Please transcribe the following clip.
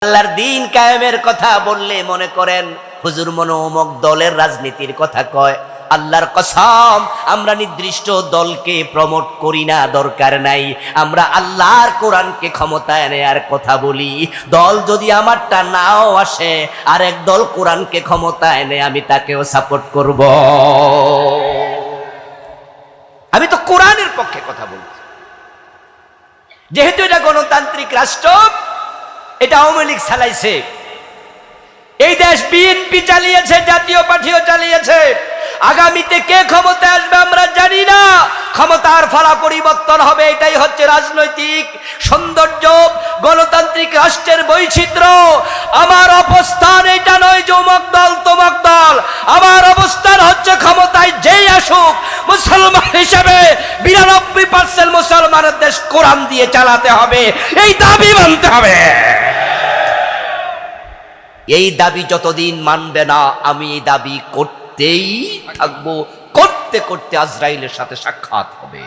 আল্লাহর দিন কায়েমের কথা বললে মনে করেন হুজুর মনে অমুক দলের রাজনীতির কথা কয়। আল্লাহর কসম, আমরা নির্দিষ্ট দলকে প্রমোট করি না, দরকার নাই। আমরা আল্লাহর কোরআনকে ক্ষমতায় নেয়ার কথা বলি। দল যদি আমারটা নাও আসে, আর এক দল কোরআনকে ক্ষমতায় নেয়, আমি তাকেও সাপোর্ট করব। আমি তো কোরআনের পক্ষে কথা বলছি। যেহেতু এটা গণতান্ত্রিক রাষ্ট্র, এটা আওয়ামী লীগ চালাইছে, এই দেশ বিএনপি চালিয়েছে, জাতীয় পার্টিও চালিয়েছে। আগামীতে কে ক্ষমতায় আসবে আমরা জানি না। ক্ষমতার ফলা পরিবর্তন হবে, এটাই হচ্ছে রাজনৈতিক সৌন্দর্য, গণতান্ত্রিক রাষ্ট্রের বৈচিত্র্য। আমার অবস্থান এটা নয় যে অমুক দল তমুক দল। আমার অবস্থান হচ্ছে ক্ষমতায় যেই আসুক, মুসলমান হিসেবে ৯২% মুসলমানের দেশ কোরআন দিয়ে চালাতে হবে, এই দাবি মানতে হবে। এই দাবি যতদিন মানবে না, আমি এই দাবি করতেই থাকবো। করতে করতে আজরাইলের সাথে সাক্ষাৎ হবে।